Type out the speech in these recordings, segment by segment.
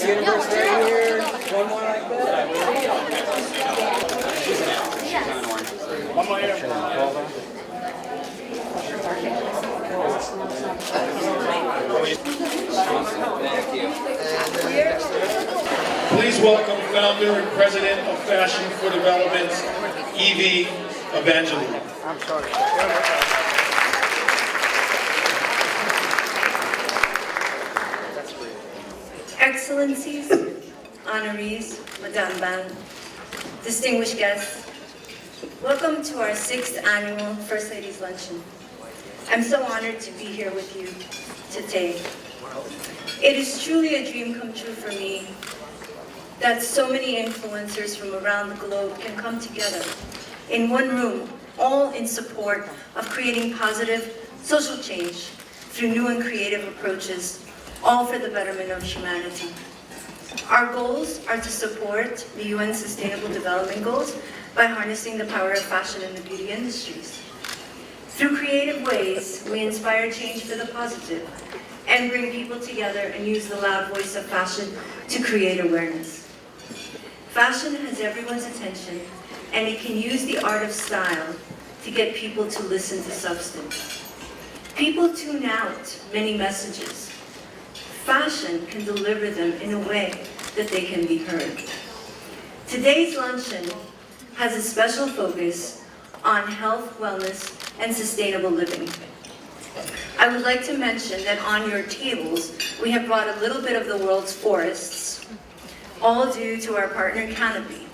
get a first right here. One more like that. One more here. Please welcome founder and president of Fashion for Development, Evie Evangeline. I'm sorry. Excellencies, honorees, Madame Ban, distinguished guests, welcome to our 6th annual First Ladies Luncheon. I'm so honored to be here with you today. It is truly a dream come true for me that so many influencers from around the globe can come together in one room, all in support of creating positive social change through new and creative approaches, all for the betterment of humanity. Our goals are to support the UN Sustainable Development Goals by harnessing the power of fashion in the beauty industries. Through creative ways, we inspire change for the positive and bring people together and use the loud voice of fashion to create awareness. Fashion has everyone's attention, and it can use the art of style to get people to listen to substance. People tune out many messages. Fashion can deliver them in a way that they can be heard. Today's luncheon has a special focus on health, wellness, and sustainable living. I would like to mention that on your tables, we have brought a little bit of the world's forests, all due to our partner Canopy.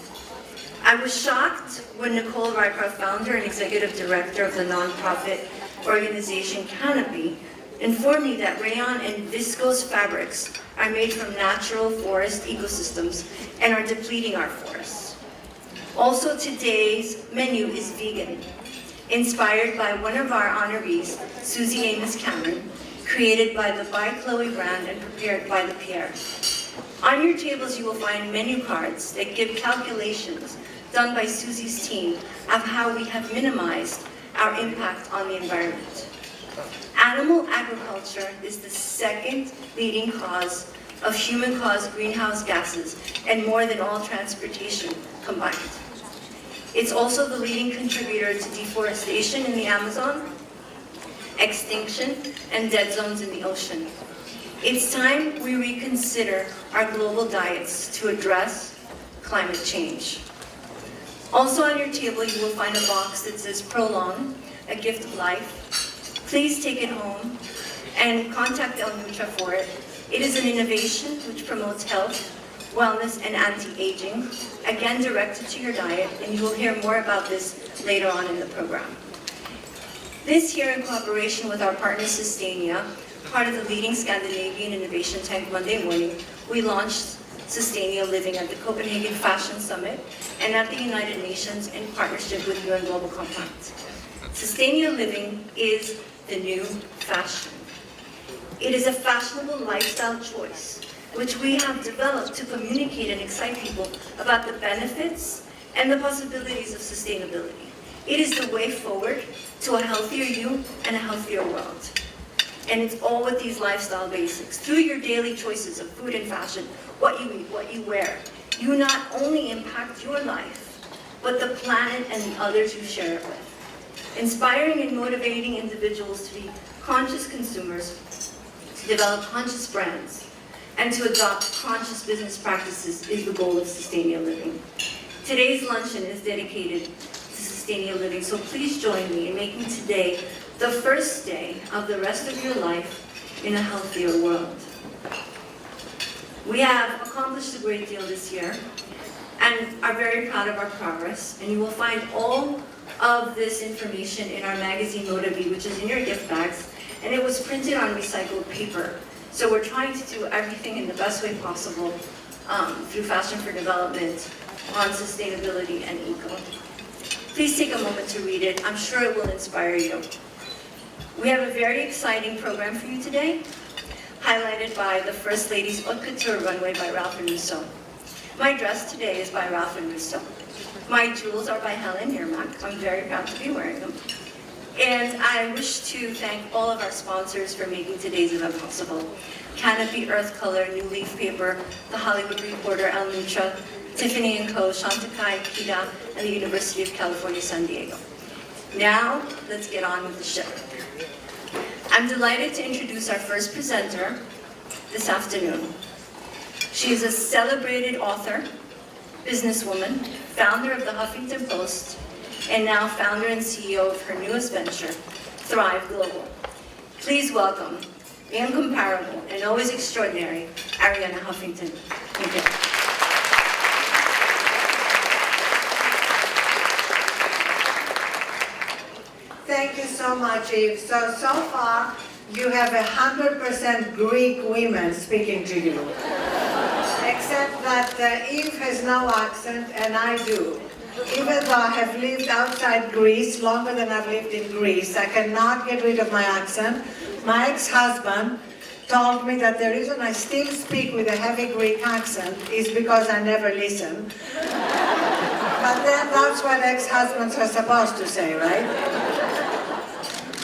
I was shocked when Nicole Rycroft, founder and executive director of the nonprofit organization Canopy, informed me that rayon and viscose fabrics are made from natural forest ecosystems and are depleting our forests. Also, today's menu is vegan, inspired by one of our honorees, Susie Amos Cameron, created by the By Chloe brand and prepared by the Pierre. On your tables, you will find menu cards that give calculations done by Susie's team of how we have minimized our impact on the environment. Animal agriculture is the second leading cause of human-caused greenhouse gases, and more than all transportation combined. It's also the leading contributor to deforestation in the Amazon, extinction, and dead zones in the ocean. It's time we reconsider our global diets to address climate change. Also on your table, you will find a box that says Prolong, a gift of life. Please take it home and contact El Nutra for it. It is an innovation which promotes health, wellness, and anti-aging, again directed to your diet, and you will hear more about this later on in the program. This year, in cooperation with our partner Sustainia, part of the leading Scandinavian innovation tank Monday morning, we launched Sustainia Living at the Copenhagen Fashion Summit and at the United Nations in partnership with UN Global Compact. Sustainia Living is the new fashion. It is a fashionable lifestyle choice, which we have developed to communicate and excite people about the benefits and the possibilities of sustainability. It is the way forward to a healthier you and a healthier world. And it's all with these lifestyle basics. Through your daily choices of food and fashion, what you eat, what you wear, you not only impact your life, but the planet and the others you share it with. Inspiring and motivating individuals to be conscious consumers, to develop conscious brands, and to adopt conscious business practices is the goal of Sustainia Living. Today's luncheon is dedicated to Sustainia Living, so please join me in making today the first day of the rest of your life in a healthier world. We have accomplished a great deal this year and are very proud of our progress, and you will find all of this information in our magazine Motivi, which is in your gift bags, and it was printed on recycled paper. So we're trying to do everything in the best way possible through Fashion for Development on sustainability and eco. Please take a moment to read it. I'm sure it will inspire you. We have a very exciting program for you today, highlighted by the First Lady's Haute Couture Runway by Ralph and Russo. My dress today is by Ralph and Russo. My jewels are by Helen Yermak. I'm very proud to be wearing them. And I wish to thank all of our sponsors for making today's event possible. Canopy Earth Color, New Leaf Paper, The Hollywood Reporter, El Luncheon, Tiffany & Co., Chantecaille, Kida, and the University of California, San Diego. Now, let's get on with the show. I'm delighted to introduce our first presenter this afternoon. She is a celebrated author, businesswoman, founder of the Huffington Post, and now founder and CEO of her newest venture, Thrive Global. Please welcome the incomparable and always extraordinary Arianna Huffington. Thank you. Thank you so much, Eve. So far, you have 100% Greek women speaking to you. Except that Eve has no accent, and I do. Even though I have lived outside Greece longer than I've lived in Greece, I cannot get rid of my accent. My ex-husband told me that the reason I still speak with a heavy Greek accent is because I never listen. But then that's what ex-husbands are supposed to say, right?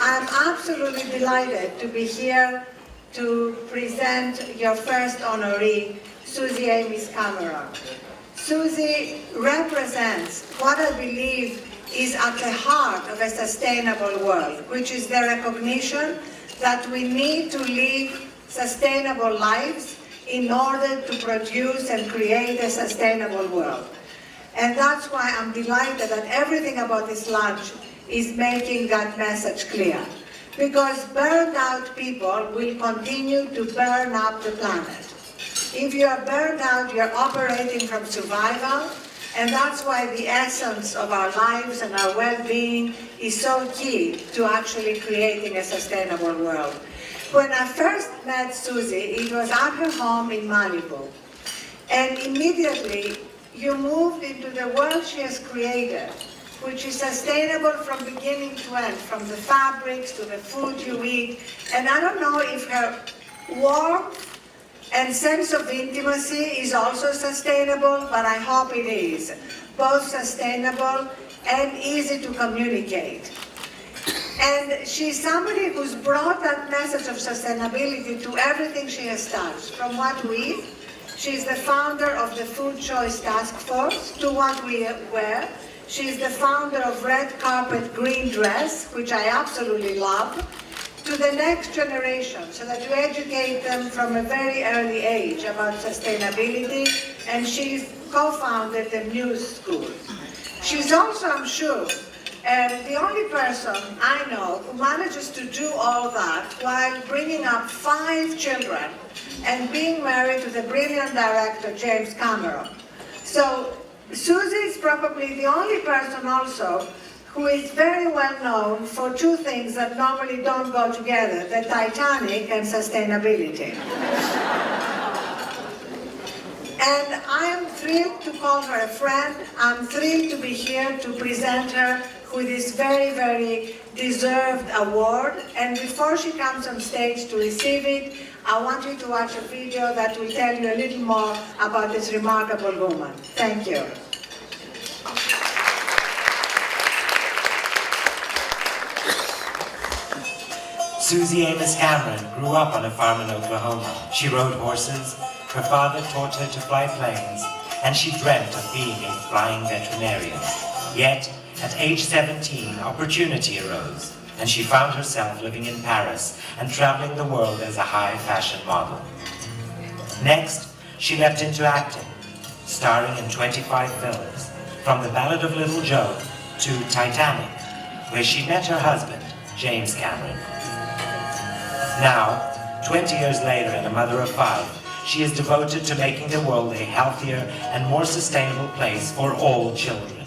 I'm absolutely delighted to be here to present your first honoree, Susie Amis Cameron. Susie represents what I believe is at the heart of a sustainable world, which is the recognition that we need to live sustainable lives in order to produce and create a sustainable world. And that's why I'm delighted that everything about this lunch is making that message clear. Because burned out people will continue to burn up the planet. If you are burned out, you're operating from survival, and that's why the essence of our lives and our well-being is so key to actually creating a sustainable world. When I first met Susie, it was at her home in Malibu. And immediately, you moved into the world she has created, which is sustainable from beginning to end, from the fabrics to the food you eat. And I don't know if her warmth and sense of intimacy is also sustainable, but I hope it is. Both sustainable and easy to communicate. And she's somebody who's brought that message of sustainability to everything she has touched, from what we eat. She's the founder of the Food Choice Task Force, to what we wear. She's the founder of Red Carpet Green Dress, which I absolutely love, to the next generation, so that you educate them from a very early age about sustainability, and she's co-founded the Muse School. She's also, I'm sure, the only person I know who manages to do all that while bringing up 5 children and being married to the brilliant director James Cameron. So Susie is probably the only person also who is very well known for 2 things that normally don't go together, the Titanic and sustainability. And I am thrilled to call her a friend. I'm thrilled to be here to present her with this very, very deserved award. And before she comes on stage to receive it, I want you to watch a video that will tell you a little more about this remarkable woman. Thank you. Susie Amis Cameron grew up on a farm in Oklahoma. She rode horses, her father taught her to fly planes, and she dreamt of being a flying veterinarian. Yet, at age 17, opportunity arose, and she found herself living in Paris and traveling the world as a high fashion model. Next, she leapt into acting, starring in 25 films, from The Ballad of Little Joe to Titanic, where she met her husband, James Cameron. Now, 20 years later and a mother of 5, she is devoted to making the world a healthier and more sustainable place for all children.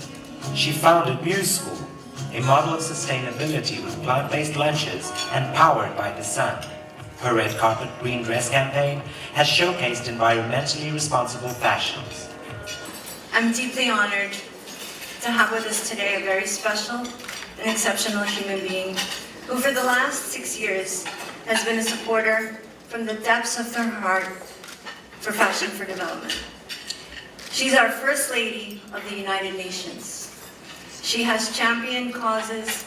She founded Muse School, a model of sustainability with plant-based lunches and powered by the sun. Her Red Carpet Green Dress campaign has showcased environmentally responsible fashions. I'm deeply honored to have with us today a very special and exceptional human being who for the last 6 years has been a supporter from the depths of her heart for Fashion for Development. She's our First Lady of the United Nations. She has championed causes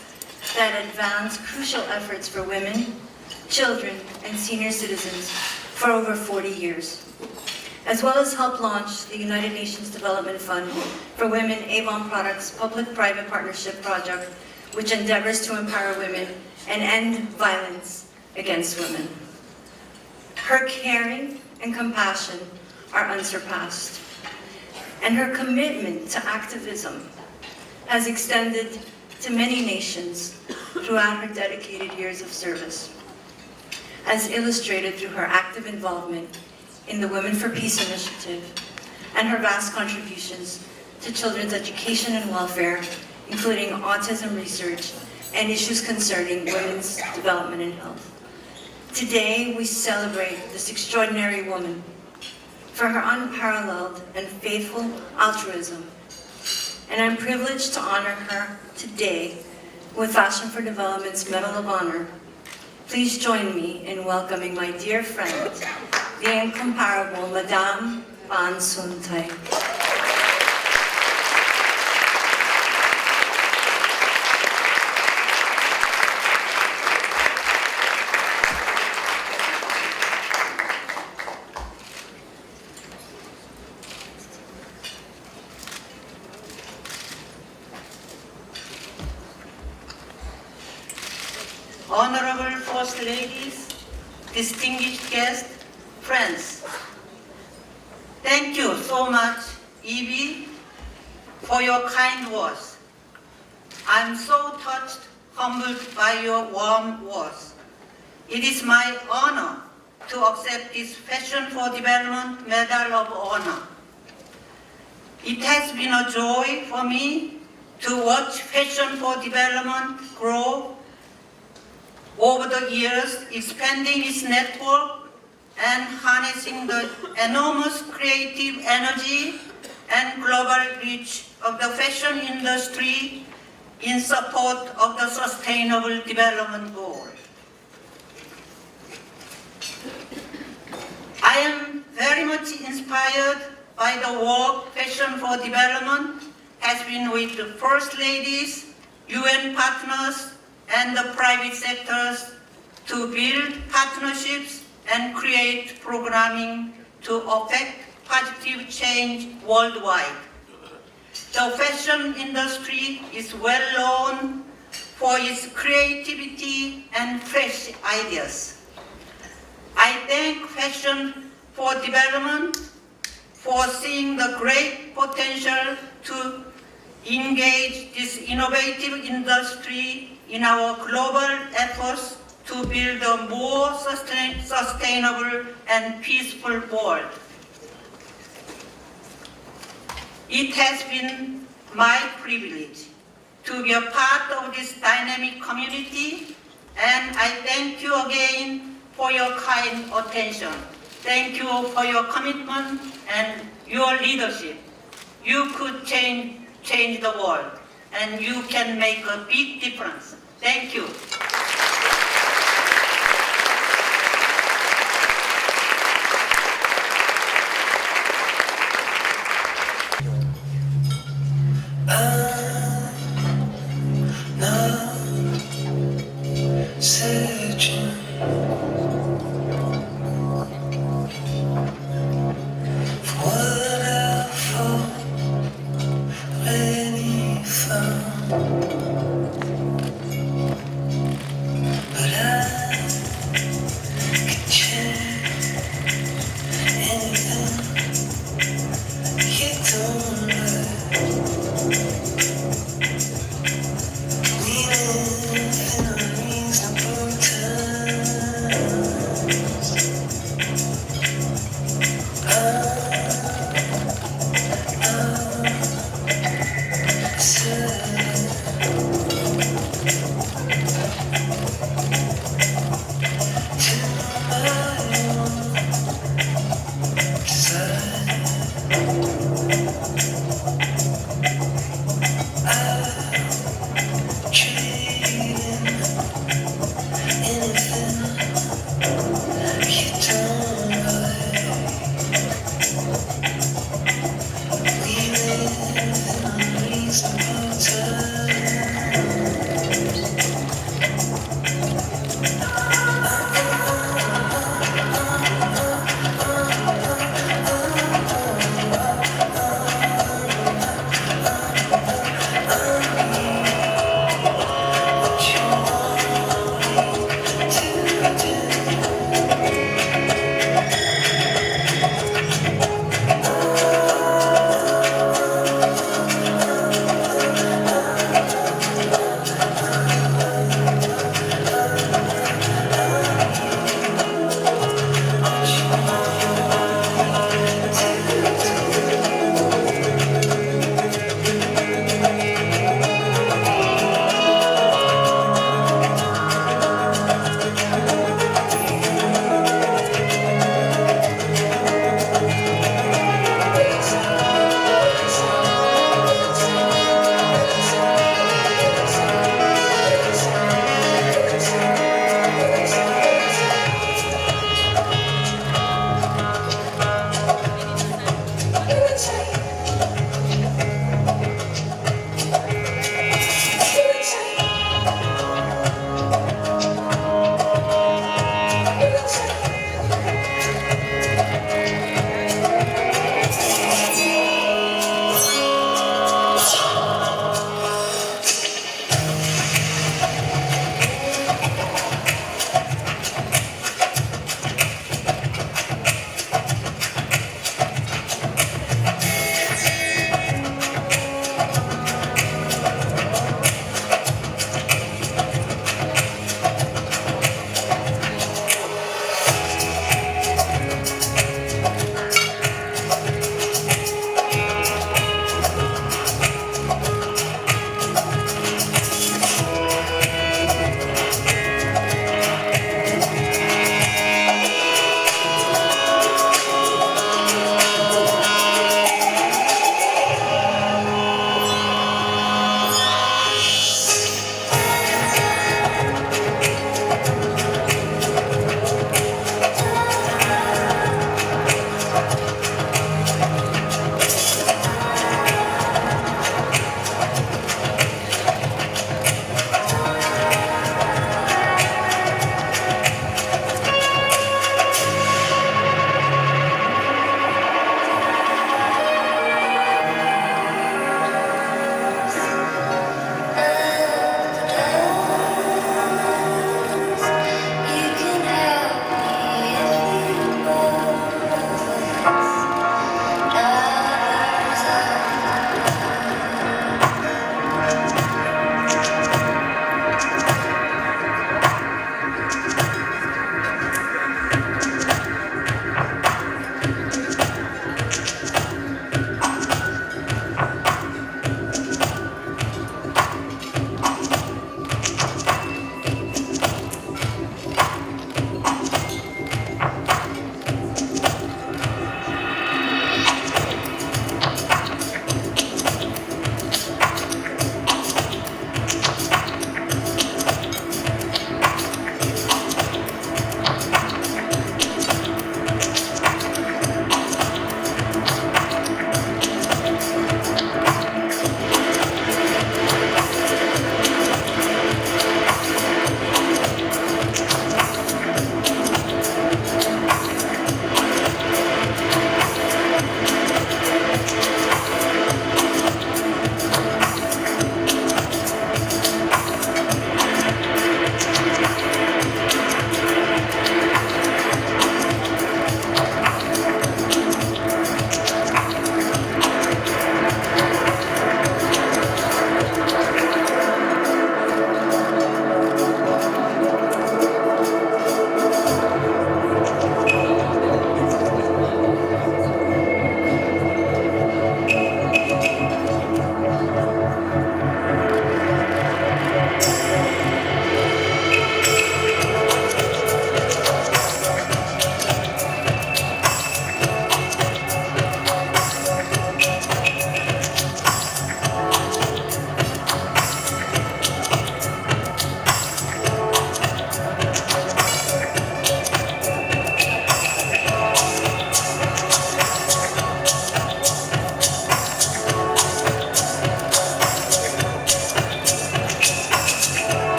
that advance crucial efforts for women, children, and senior citizens for over 40 years, as well as helped launch the United Nations Development Fund for Women Avon Products Public-Private Partnership Project, which endeavors to empower women and end violence against women. Her caring and compassion are unsurpassed, and her commitment to activism has extended to many nations throughout her dedicated years of service, as illustrated through her active involvement in the Women for Peace initiative and her vast contributions to children's education and welfare, including autism research and issues concerning women's development and health. Today, we celebrate this extraordinary woman for her unparalleled and faithful altruism, and I'm privileged to honor her today with Fashion for Development's Medal of Honor. Please join me in welcoming my dear friend, the incomparable Madame Ban Sun-tai. Honorable First Ladies, distinguished guests, friends. Thank you so much, Evie, for your kind words. I'm so touched, humbled by your warm words. It is my honor to accept this Fashion for Development Medal of Honor. It has been a joy for me to watch Fashion for Development grow over the years, expanding its network and harnessing the enormous creative energy and global reach of the fashion industry in support of the Sustainable Development Goals. I am very much inspired by the work Fashion for Development has been with the First Ladies, UN partners, and the private sectors to build partnerships and create programming to affect positive change worldwide. The fashion industry is well known for its creativity and fresh ideas. I thank Fashion for Development for seeing the great potential to engage this innovative industry in our global efforts to build a more sustainable and peaceful world. It has been my privilege to be a part of this dynamic community, and I thank you again for your kind attention. Thank you for your commitment and your leadership. You could change the world, and you can make a big difference. Thank you. Searching for what I found when he found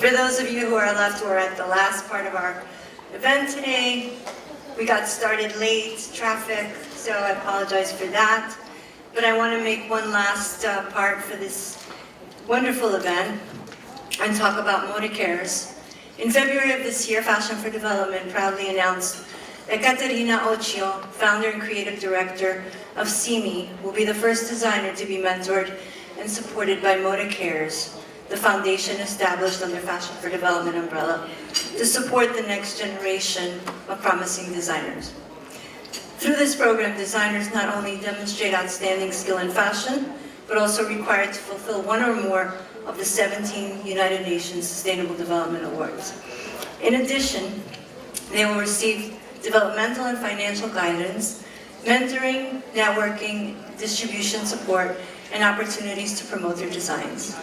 For those of you who are left, we're at the last part of our event today. We got started late, traffic, so I apologize for that. But I want to make one last part for this wonderful event and talk about Moda Cares. In February of this year, Fashion for Development proudly announced that Caterina Occhio, founder and creative director of CIMI, will be the first designer to be mentored and supported by Moda Cares, the foundation established under Fashion for Development umbrella to support the next generation of promising designers. Through this program, designers not only demonstrate outstanding skill in fashion, but also required to fulfill one or more of the 17 United Nations Sustainable Development Awards. In addition, they will receive developmental and financial guidance, mentoring, networking, distribution support, and opportunities to promote their designs.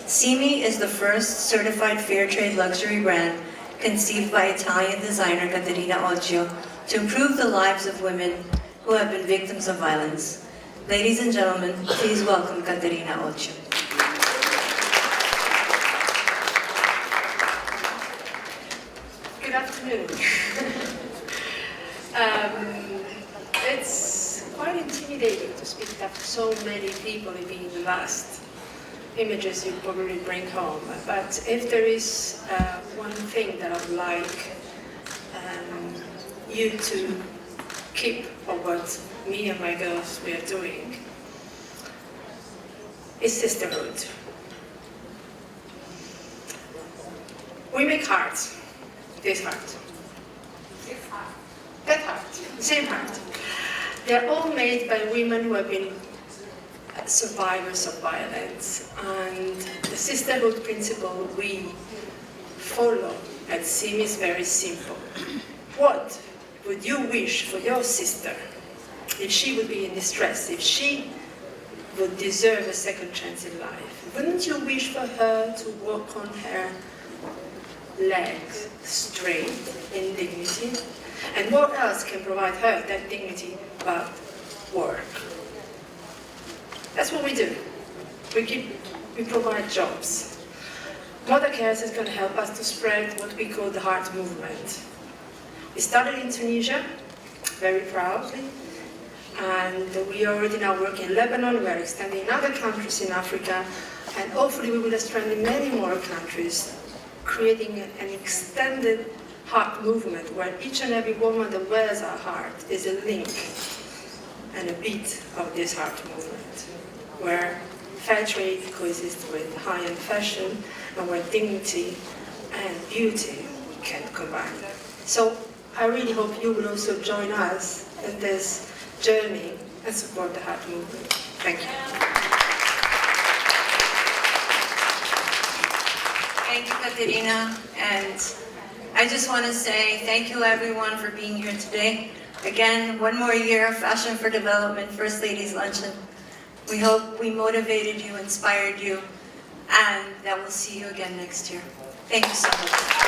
CIMI is the first certified fair trade luxury brand conceived by Italian designer Caterina Occhio to improve the lives of women who have been victims of violence. Ladies and gentlemen, please welcome Caterina Occhio. Good afternoon. It's quite intimidating to speak after so many people, being the last images you probably bring home. But if there is one thing that I would like you to keep of what me and my girls we are doing, is sisterhood. We make hearts. This heart. That heart. Same heart. They're all made by women who have been survivors of violence. And the sisterhood principle we follow at CIMI is very simple. What would you wish for your sister if she would be in distress, if she would deserve a second chance in life? Wouldn't you wish for her to walk on her legs straight in dignity? And what else can provide her that dignity but work? That's what we do. We provide jobs. Moda Cares is going to help us to spread what we call the heart movement. We started in Tunisia, very proudly, and we are already now working in Lebanon. We are extending in other countries in Africa, and hopefully we will extend in many more countries, creating an extended heart movement where each and every woman that wears our heart is a link and a beat of this heart movement, where fair trade coexists with high-end fashion and where dignity and beauty can combine. So I really hope you will also join us in this journey and support the heart movement. Thank you. Thank you, Caterina, and I just want to say thank you everyone for being here today. Again, one more year of Fashion for Development First Ladies Luncheon. We hope we motivated you, inspired you, and that we'll see you again next year. Thank you so much.